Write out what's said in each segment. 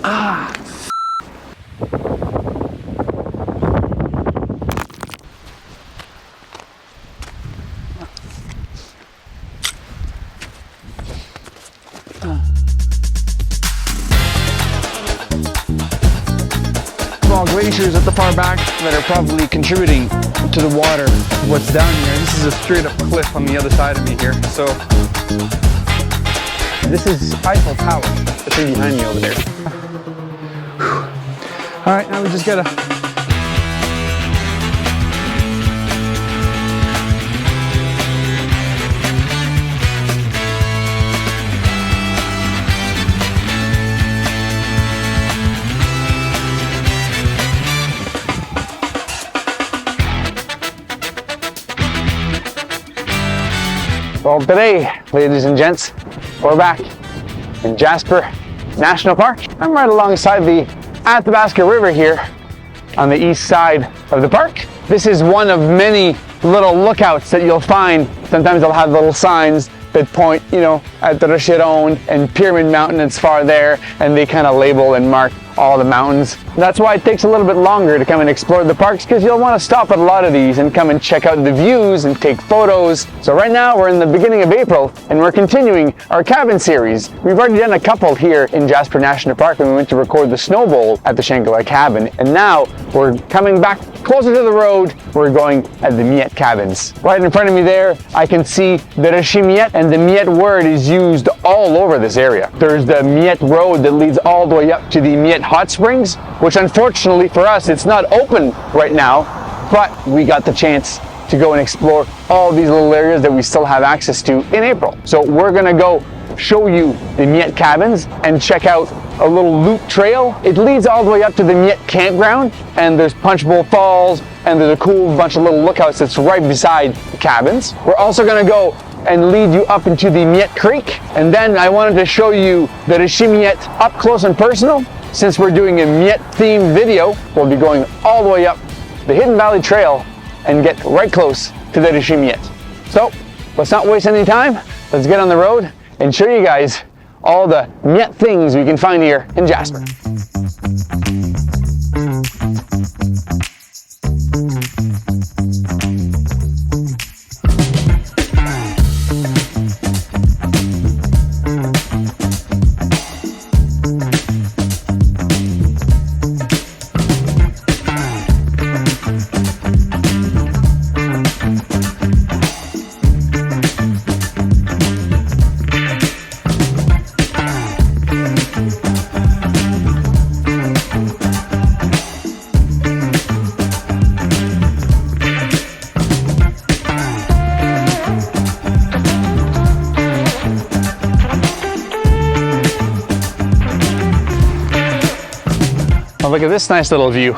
Small glaciers at the far back that are probably contributing to the water. What's down here, this is a straight up cliff on the other side of me here. So this is Eiffel Tower, the thing behind me over there. All right, now we just gotta Well, today, ladies and gents, we're back in Jasper National Park. I'm right alongside the Athabasca River here on the east side of the park. This is one of many little lookouts that you'll find. Sometimes they'll have little signs that point, you know, at the Rocheron and Pyramid Mountain, it's far there, and they kind of label and mark all the mountains. That's why it takes a little bit longer to come and explore the parks, because you'll want to stop at a lot of these and come and check out the views and take photos. So right now we're in the beginning of April and we're continuing our cabin series. We've already done a couple here in Jasper National Park when we went to record the Snow Bowl at the Shangri-La cabin, and now we're coming back closer to the road. We're going at the Miette Cabins. Right in front of me there, I can see the Miette, and the Miette word is used all over this area. There's the Miette Road that leads all the way up to the Miette Hot Springs, which unfortunately for us, it's not open right now, but we got the chance to go and explore all these little areas that we still have access to in April. So we're gonna go show you the Miette Cabins and check out a little loop trail. It leads all the way up to the Miette campground, and there's Punchbowl Falls, and there's a cool bunch of little lookouts that's right beside the cabins. We're also gonna go and lead you up into the Miette Creek, and then I wanted to show you the Miette up close and personal. Since we're doing a Miette themed video, we'll be going all the way up the Hidden Valley Trail and get right close to the Miette. So let's not waste any time. Let's get on the road and show you guys all the Miette things we can find here in Jasper. Oh, look at this nice little view.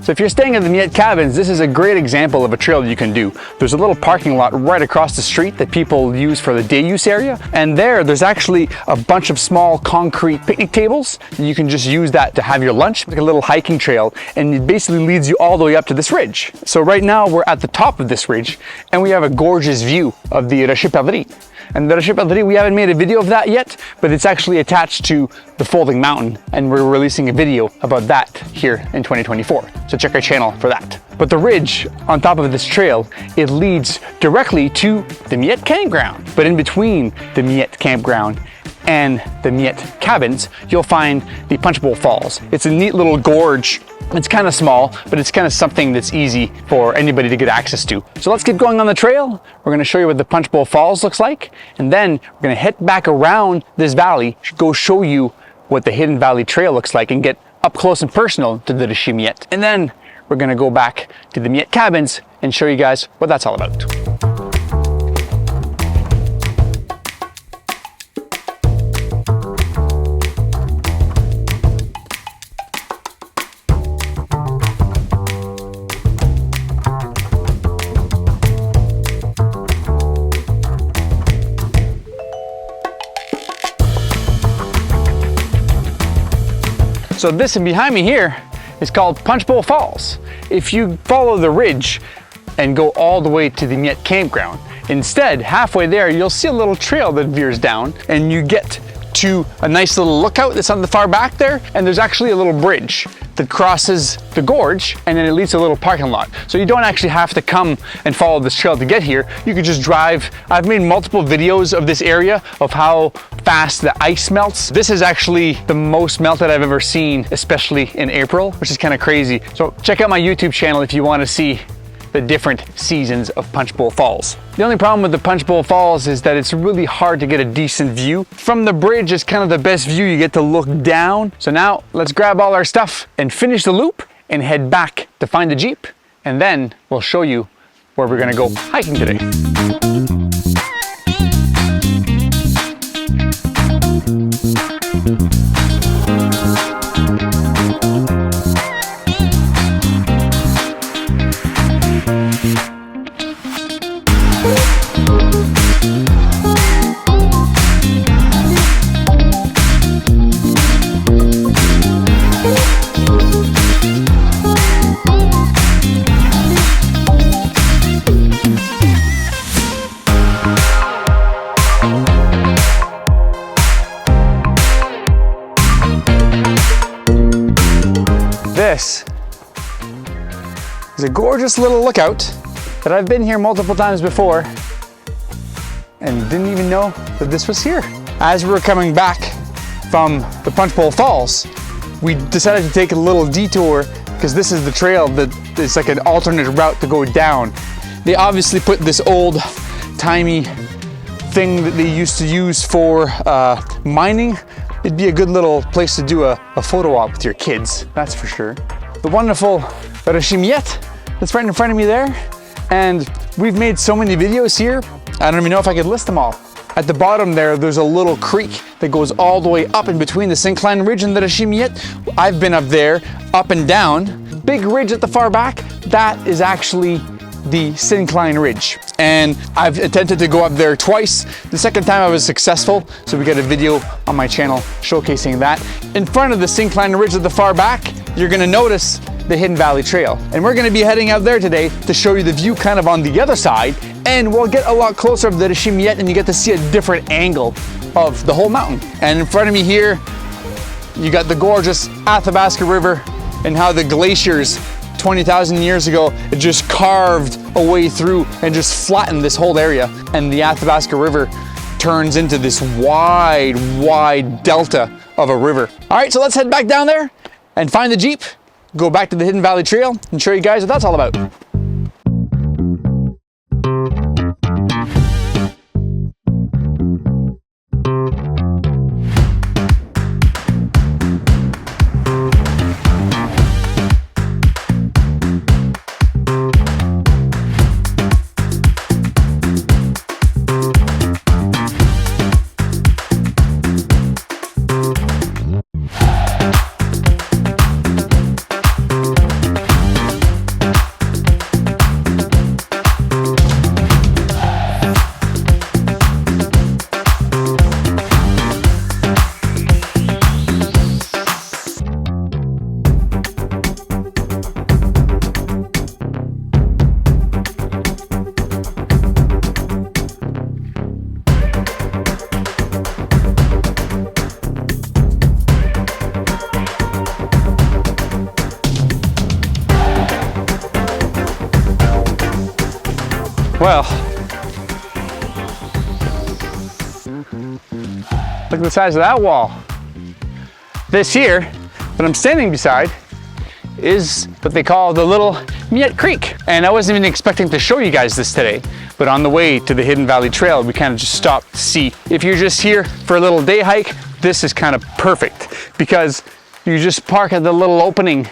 So if you're staying at the Miette Cabins, this is a great example of a trail you can do. There's a little parking lot right across the street that people use for the day use area. And there's actually a bunch of small concrete picnic tables. You can just use that to have your lunch, like a little hiking trail. And it basically leads you all the way up to this ridge. So right now we're at the top of this ridge and we have a gorgeous view of the Rocher. And the Rocher, we haven't made a video of that yet, but it's actually attached to the folding mountain, and we're releasing a video about that here in 2024. So check our channel for that. But the ridge on top of this trail, it leads directly to the Miette campground. But in between the Miette campground and the Miette Cabins, you'll find the Punchbowl Falls. It's a neat little gorge. It's kind of small, but it's kind of something that's easy for anybody to get access to. So let's keep going on the trail. We're gonna show you what the Punchbowl Falls looks like, and then we're gonna head back around this valley, go show you what the Hidden Valley Trail looks like and get up close and personal to the Miette. And then we're gonna go back to the Miette Cabins and show you guys what that's all about. So this behind me here is called Punchbowl Falls. If you follow the ridge and go all the way to the Miette campground, instead, halfway there, you'll see a little trail that veers down and you get to a nice little lookout that's on the far back there, and there's actually a little bridge that crosses the gorge, and then it leads to a little parking lot. So you don't actually have to come and follow this trail to get here. You could just drive. I've made multiple videos of this area of how fast the ice melts. This is actually the most melted I've ever seen, especially in April, which is kind of crazy. So check out my YouTube channel if you want to see the different seasons of Punchbowl Falls. The only problem with the Punchbowl Falls is that it's really hard to get a decent view. From the bridge is kind of the best view. You get to look down. So now let's grab all our stuff and finish the loop and head back to find the Jeep. And then we'll show you where we're gonna go hiking today. This is a gorgeous little lookout that I've been here multiple times before and didn't even know that this was here. As we were coming back from the Punchbowl Falls, we decided to take a little detour because this is the trail that is like an alternate route to go down. They obviously put this old timey thing that they used to use for mining. It'd be a good little place to do a photo op with your kids, that's for sure. The wonderful Miette that's right in front of me there. And we've made so many videos here, I don't even know if I could list them all. At the bottom there's a little creek that goes all the way up in between the Syncline Ridge and the Miette. I've been up there, up and down. Big ridge at the far back, that is actually the Syncline Ridge. And I've attempted to go up there twice. The second time I was successful, so we got a video on my channel showcasing that. In front of the Syncline Ridge at the far back, you're gonna notice the Hidden Valley Trail. And we're gonna be heading out there today to show you the view kind of on the other side, and we'll get a lot closer of the Miette and you get to see a different angle of the whole mountain. And in front of me here, you got the gorgeous Athabasca River and how the glaciers 20,000 years ago, it just carved a way through and just flattened this whole area. And the Athabasca River turns into this wide, wide delta of a river. All right, so let's head back down there and find the Jeep, go back to the Hidden Valley Trail and show you guys what that's all about. Well, look at the size of that wall. This here that I'm standing beside is what they call the little Miette Creek. And I wasn't even expecting to show you guys this today, but on the way to the Hidden Valley Trail, we kind of just stopped to see. If you're just here for a little day hike, this is kind of perfect because you just park at the little opening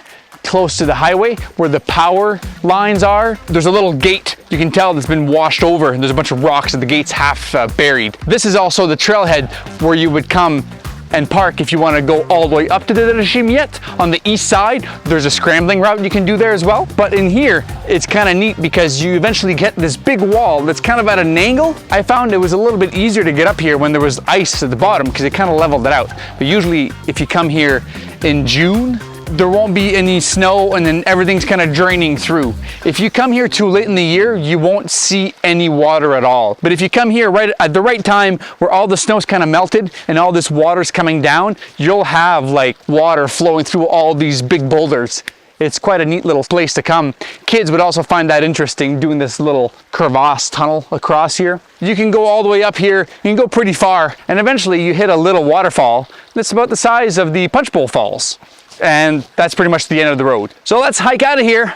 close to the highway where the power lines are. There's a little gate, you can tell that's been washed over, and there's a bunch of rocks and the gate's half buried. This is also the trailhead where you would come and park if you want to go all the way up to the Miette. On the east side, there's a scrambling route you can do there as well. But in here, it's kind of neat because you eventually get this big wall that's kind of at an angle. I found it was a little bit easier to get up here when there was ice at the bottom because it kind of leveled it out. But usually, if you come here in June, there won't be any snow, and then everything's kind of draining through. If you come here too late in the year, you won't see any water at all. But if you come here right at the right time where all the snow's kind of melted and all this water's coming down, you'll have like water flowing through all these big boulders. It's quite a neat little place to come. Kids would also find that interesting, doing this little crevasse tunnel across here. You can go all the way up here, you can go pretty far, and eventually you hit a little waterfall that's about the size of the Punchbowl Falls. And that's pretty much the end of the road. So let's hike out of here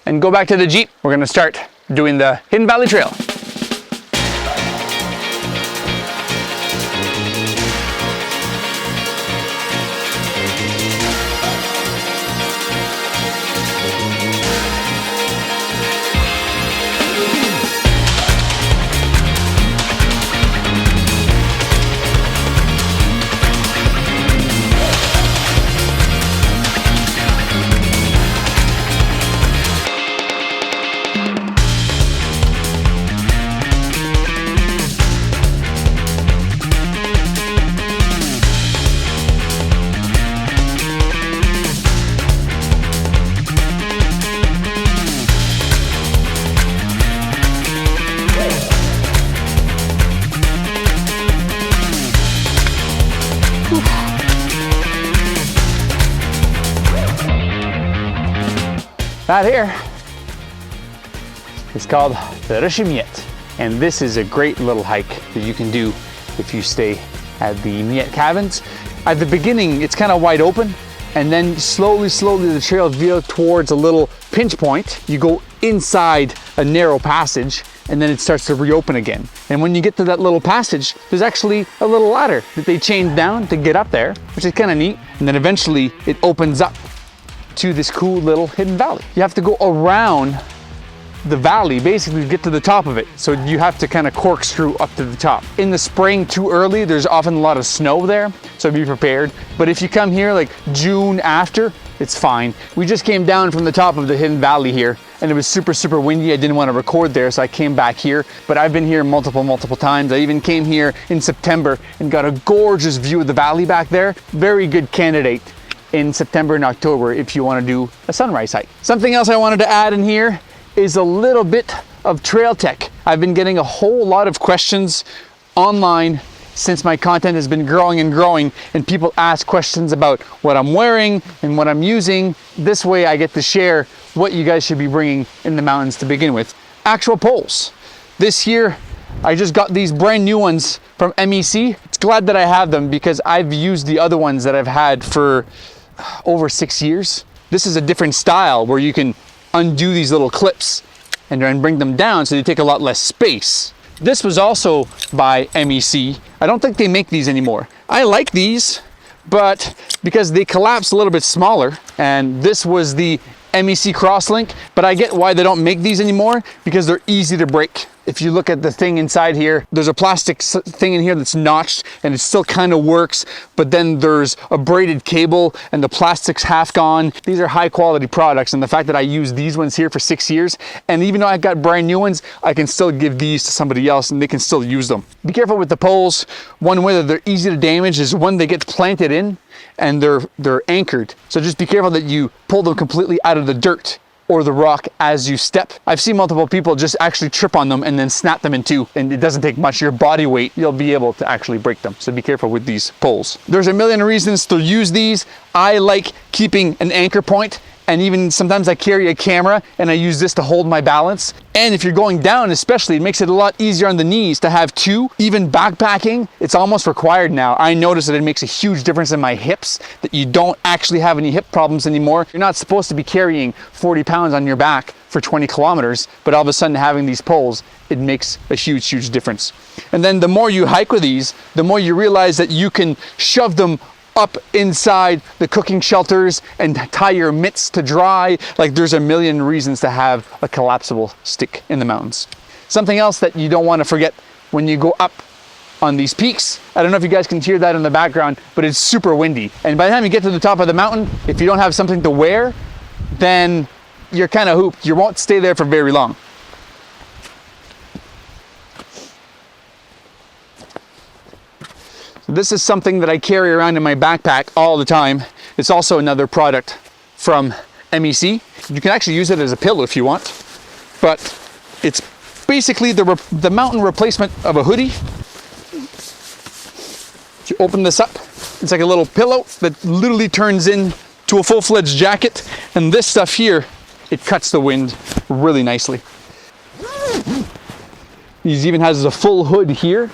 and go back to the Jeep. We're gonna start doing the Hidden Valley Trail. That here is called the Miette, and this is a great little hike that you can do if you stay at the Miette Cabins. At the beginning, it's kind of wide open, and then slowly the trail veers towards a little pinch point. You go inside a narrow passage, and then it starts to reopen again. And when you get to that little passage, there's actually a little ladder that they chained down to get up there, which is kind of neat. And then eventually it opens up to this cool little hidden valley. You have to go around the valley basically to get to the top of it. So you have to kind of corkscrew up to the top. In the spring too early, there's often a lot of snow there, so be prepared. But if you come here like June after, it's fine. We just came down from the top of the hidden valley here, and it was super windy. I didn't want to record there, so I came back here. But I've been here multiple times. I even came here in September and got a gorgeous view of the valley back there. Very good candidate in September and October if you want to do a sunrise hike. Something else I wanted to add in here is a little bit of trail tech. I've been getting a whole lot of questions online since my content has been growing, and people ask questions about what I'm wearing and what I'm using. This way I get to share what you guys should be bringing in the mountains to begin with. Actual poles. This year I just got these brand new ones from MEC. It's glad that I have them because I've used the other ones that I've had for over 6 years. This is a different style where you can undo these little clips and then bring them down so they take a lot less space. This was also by MEC. I don't think they make these anymore. I like these, but because they collapse a little bit smaller, and this was the MEC Crosslink, but I get why they don't make these anymore because they're easy to break. If you look at the thing inside here, there's a plastic thing in here that's notched and it still kind of works, but then there's a braided cable and the plastic's half gone. These are high quality products, and the fact that I use these ones here for 6 years, and even though I got brand new ones, I can still give these to somebody else and they can still use them. Be careful with the poles. One way that they're easy to damage is when they get planted in and they're anchored. So just be careful that you pull them completely out of the dirt or the rock as you step. I've seen multiple people just actually trip on them and then snap them in two, and it doesn't take much. Your body weight, you'll be able to actually break them. So be careful with these poles. There's a million reasons to use these. I like keeping an anchor point, and even sometimes I carry a camera and I use this to hold my balance. And if you're going down especially, it makes it a lot easier on the knees to have two. Even backpacking, it's almost required now. I notice that it makes a huge difference in my hips, that you don't actually have any hip problems anymore. You're not supposed to be carrying 40 pounds on your back for 20 kilometers, but all of a sudden having these poles, it makes a huge difference. And then the more you hike with these, the more you realize that you can shove them up inside the cooking shelters and tie your mitts to dry. Like, there's a million reasons to have a collapsible stick in the mountains. Something else that you don't want to forget when you go up on these peaks, I don't know if you guys can hear that in the background, but it's super windy. And by the time you get to the top of the mountain, if you don't have something to wear, then you're kind of hooped. You won't stay there for very long. This is something that I carry around in my backpack all the time. It's also another product from MEC. You can actually use it as a pillow if you want, but it's basically the mountain replacement of a hoodie. You open this up, it's like a little pillow that literally turns into a full-fledged jacket, and this stuff here, it cuts the wind really nicely. It even has a full hood here,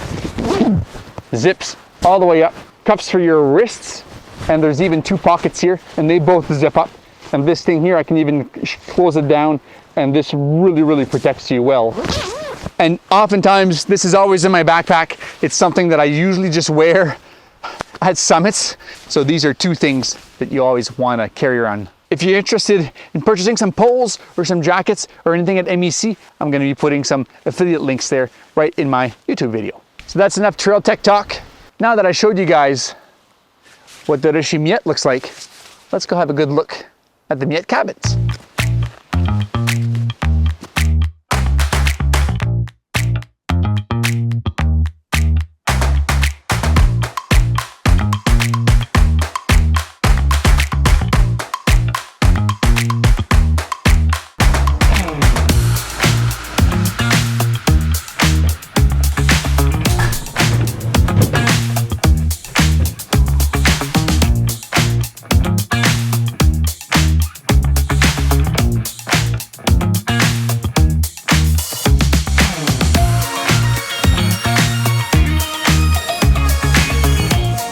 zips all the way up, cuffs for your wrists, and there's even 2 pockets here, and they both zip up. And this thing here, I can even close it down, and this really protects you well. And oftentimes, this is always in my backpack. It's something that I usually just wear at summits. So these are 2 things that you always want to carry around. If you're interested in purchasing some poles or some jackets or anything at MEC, I'm going to be putting some affiliate links there right in my YouTube video. So that's enough trail tech talk. Now that I showed you guys what the Rishi Miette looks like, let's go have a good look at the Miette Cabins.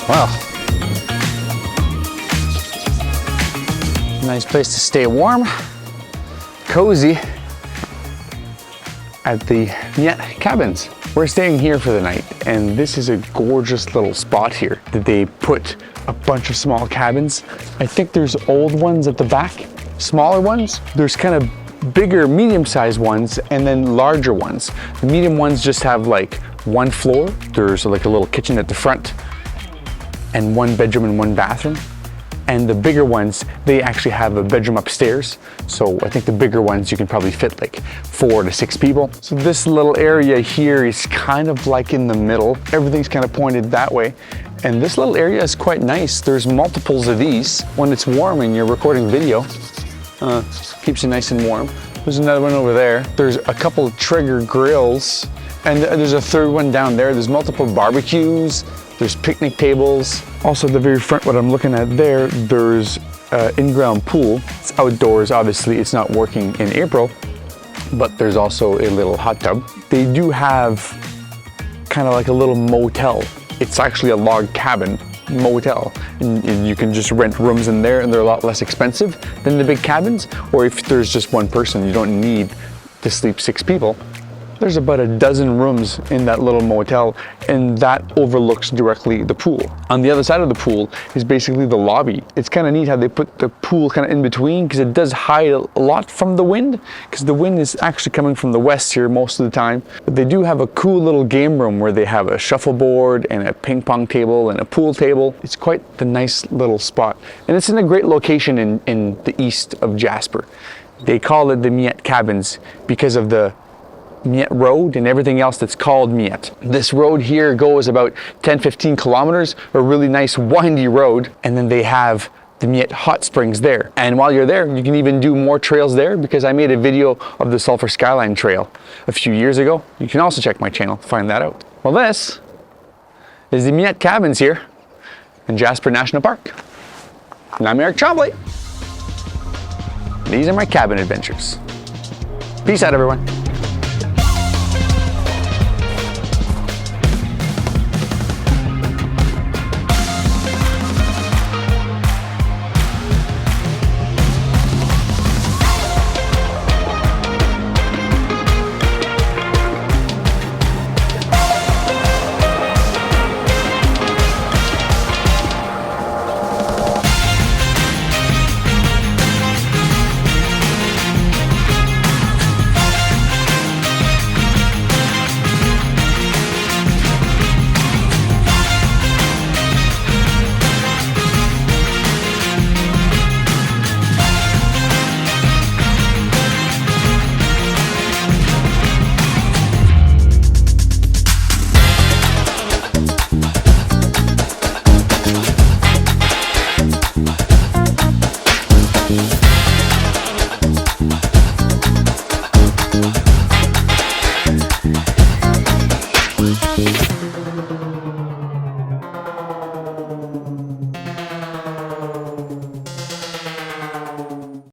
Wow. Nice place to stay warm, cozy at the Miette Cabins. We're staying here for the night, and this is a gorgeous little spot here that they put a bunch of small cabins. I think there's old ones at the back, smaller ones. There's kind of bigger, medium-sized ones, and then larger ones. The medium ones just have like 1 floor. There's like a little kitchen at the front, and 1 bedroom and 1 bathroom. And the bigger ones, they actually have a bedroom upstairs. So I think the bigger ones, you can probably fit like 4 to 6 people. So this little area here is kind of like in the middle. Everything's kind of pointed that way. And this little area is quite nice. There's multiples of these. When it's warm and you're recording video, keeps you nice and warm. There's another one over there. There's a couple of Traeger grills, and there's a 3rd one down there. There's multiple barbecues. There's picnic tables. Also at the very front, what I'm looking at there, there's an in-ground pool. It's outdoors, obviously it's not working in April, but there's also a little hot tub. They do have kind of like a little motel. It's actually a log cabin motel, and you can just rent rooms in there, and they're a lot less expensive than the big cabins. Or if there's just 1 person, you don't need to sleep 6 people. There's about a dozen rooms in that little motel, and that overlooks directly the pool. On the other side of the pool is basically the lobby. It's kind of neat how they put the pool kind of in between, because it does hide a lot from the wind, because the wind is actually coming from the west here most of the time. But they do have a cool little game room where they have a shuffleboard and a ping pong table and a pool table. It's quite the nice little spot. And it's in a great location in the east of Jasper. They call it the Miette Cabins because of the Miette Road and everything else that's called Miette. This road here goes about 10-15 kilometers, a really nice windy road, and then they have the Miette Hot Springs there. And while you're there, you can even do more trails there, because I made a video of the Sulphur Skyline Trail a few years ago. You can also check my channel to find that out. Well, this is the Miette Cabins here in Jasper National Park. And I'm Eric Trombley. These are my cabin adventures. Peace out, everyone.